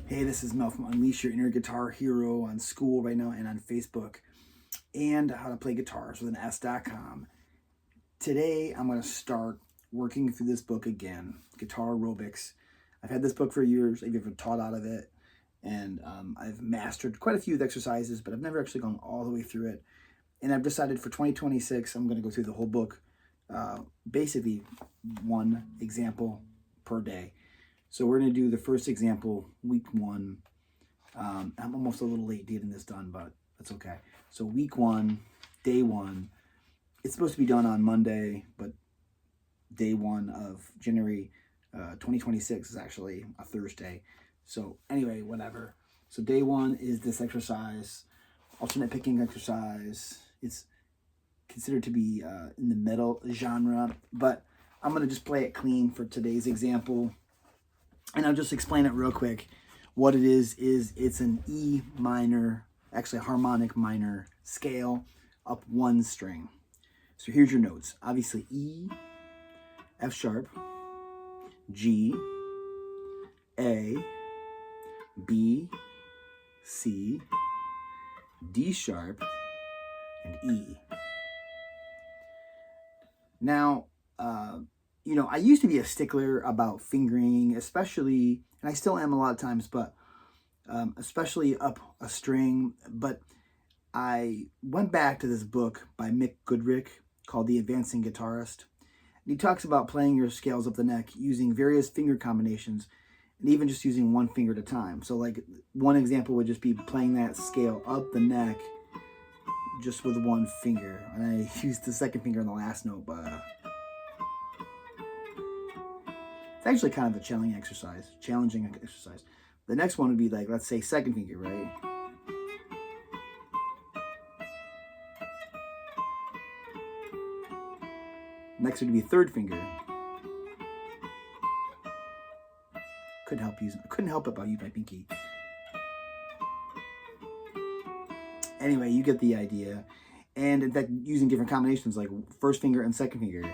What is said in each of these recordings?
Hey, this is Mel from Unleash Your Inner Guitar Hero on School right now and on Facebook, and how to play guitars with an S.com. Today, I'm going to start working through this book again, Guitar Aerobics. I've had this book for years. I've even taught out of it, and I've mastered quite a few of the exercises, but I've never actually gone all the way through it. And I've decided for 2026, I'm going to go through the whole book, basically one example per day. So we're going to do the first example, week 1. I'm almost a little late getting this done, but that's okay. So week 1, day 1. It's supposed to be done on Monday, but day 1 of January 2026 is actually a Thursday. So anyway, whatever. So day 1 is this exercise, alternate picking exercise. It's considered to be in the metal genre, but I'm going to just play it clean for today's example. And I'll just explain it real quick. What it is it's an E minor, actually a harmonic minor scale, up 1 string. So here's your notes. Obviously E, F sharp, G, A, B, C, D sharp, and E. Now, I used to be a stickler about fingering, especially, and I still am a lot of times, but especially up a string. But I went back to this book by Mick Goodrick called The Advancing Guitarist. And he talks about playing your scales up the neck using various finger combinations and even just using one finger at a time. So like one example would just be playing that scale up the neck just with one finger. And I used the second finger on the last note, but it's actually kind of a challenging exercise. The next one would be like, let's say second finger, right? Next would be third finger. Couldn't help it by using my pinky. Anyway, you get the idea. And in fact, using different combinations like first finger and second finger.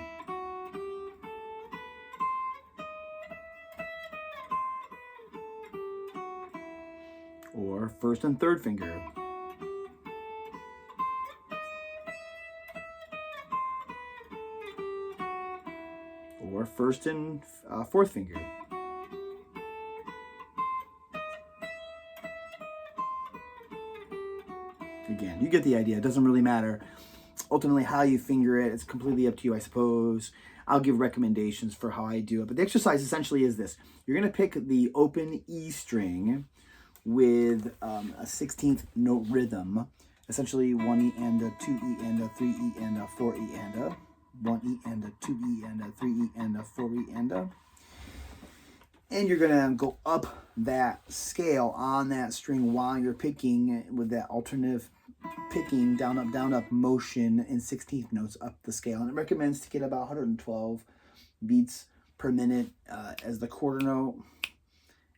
Or first and third finger. Or first and fourth finger. Again, you get the idea. It doesn't really matter. Ultimately, how you finger it, it's completely up to you, I suppose. I'll give recommendations for how I do it. But the exercise essentially is this. You're going to pick the open E string with a 16th note rhythm. Essentially 1 E and a 2 E and a 3 E and a 4 E and a 1 E and a 2 E and a 3 E and a 4 E and a. And you're going to go up that scale on that string while you're picking with that alternative picking down, up motion in 16th notes up the scale. And it recommends to get about 112 beats per minute as the quarter note.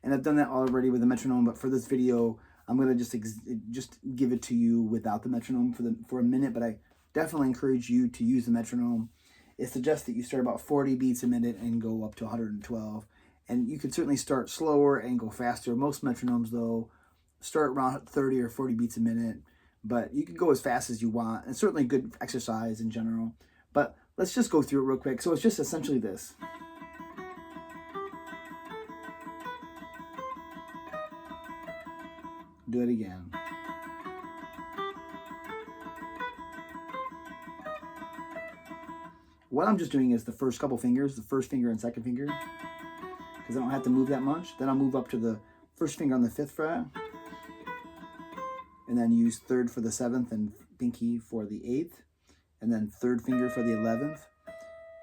And I've done that already with the metronome, but for this video, I'm going to just give it to you without the metronome for a minute, but I definitely encourage you to use the metronome. It suggests that you start about 40 beats a minute and go up to 112. And you can certainly start slower and go faster. Most metronomes, though, start around 30 or 40 beats a minute, but you can go as fast as you want. And certainly good exercise in general. But let's just go through it real quick. So it's just essentially this. Do it again. What I'm just doing is the first couple fingers, the first finger and second finger, because I don't have to move that much. Then I'll move up to the first finger on the 5th fret, and then use third for the 7th and pinky for the 8th, and then third finger for the 11th,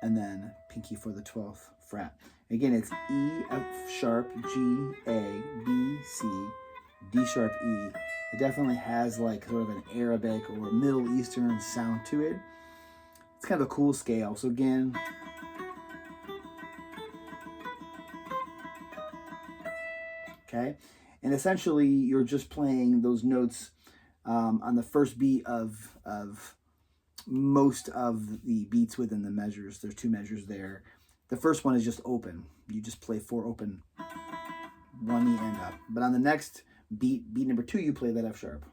and then pinky for the 12th fret. Again, it's E, F sharp, G, A, B, C, D sharp, E. It definitely has like sort of an Arabic or Middle Eastern sound to it. It's kind of a cool scale. So again, okay, and essentially you're just playing those notes on the first beat of most of the beats within the measures. There's 2 measures there. The first one is just open. You just play 4 open 1 E and up. But on the next beat number 2, you play that F sharp.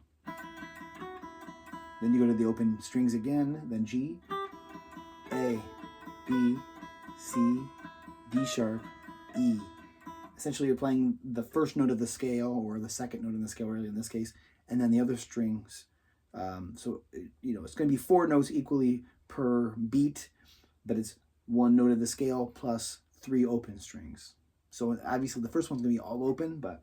Then you go to the open strings again, then G, A, B, C, D sharp, E. Essentially, you're playing the first note of the scale, or the second note in the scale, really in this case, and then the other strings. So, it's going to be 4 notes equally per beat, but it's 1 note of the scale plus 3 open strings. So obviously the first one's going to be all open, but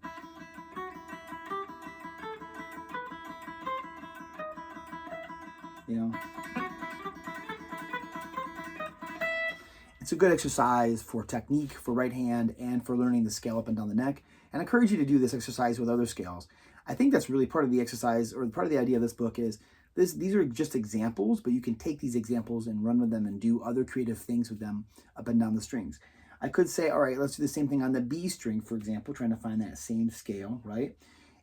it's a good exercise for technique, for right hand, and for learning the scale up and down the neck. And I encourage you to do this exercise with other scales. I think that's really part of the exercise, or part of the idea of this book is these are just examples, but you can take these examples and run with them and do other creative things with them up and down the strings. I could say, all right, let's do the same thing on the B string, for example, trying to find that same scale, right?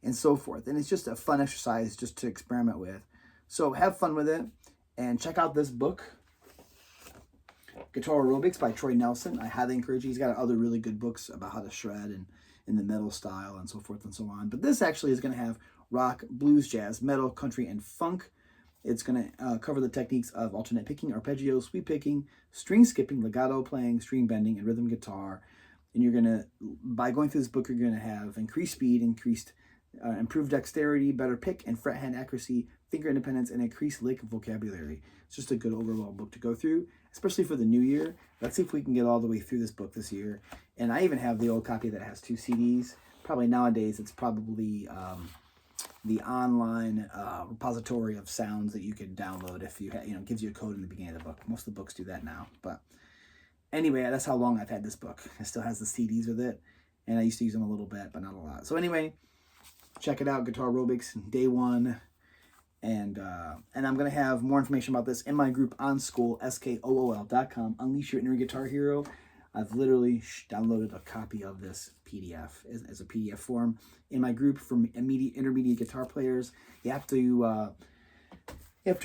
And so forth. And it's just a fun exercise just to experiment with. So have fun with it and check out this book, Guitar Aerobics by Troy Nelson. I highly encourage you. He's got other really good books about how to shred and in the metal style and so forth and so on. But this actually is going to have rock, blues, jazz, metal, country, and funk. It's going to cover the techniques of alternate picking, arpeggio, sweep picking, string skipping, legato playing, string bending, and rhythm guitar. And you're going to, by going through this book, you're going to have increased speed, improved dexterity, better pick and fret hand accuracy, finger independence, and increased lick vocabulary. It's just a good overall book to go through, especially for the new year. Let's see if we can get all the way through this book this year. And I even have the old copy that has 2 CDs. Probably nowadays, it's probably the online repository of sounds that you can download if you it gives you a code in the beginning of the book. Most of the books do that now. But anyway, that's how long I've had this book. It still has the CDs with it. And I used to use them a little bit, but not a lot. So anyway, check it out, Guitar Aerobics, day 1. And I'm going to have more information about this in my group on School, skool.com. Unleash Your Inner Guitar Hero. I've literally downloaded a copy of this PDF as a PDF form in my group for intermediate guitar players. You have to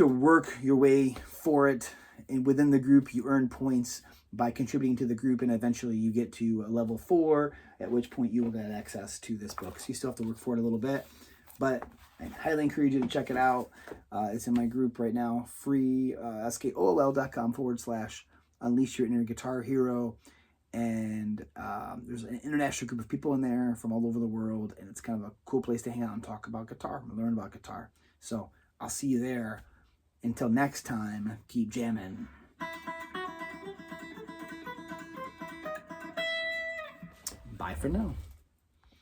work your way for it, and within the group you earn points by contributing to the group, and eventually you get to a level 4, at which point you will get access to this book. So you still have to work for it a little bit, but I highly encourage you to check it out. It's in my group right now, free, skool.com/Unleash Your Inner Guitar Hero. And there's an international group of people in there from all over the world, and it's kind of a cool place to hang out and talk about guitar and learn about guitar. So I'll see you there. Until next time, keep jamming. Bye for now.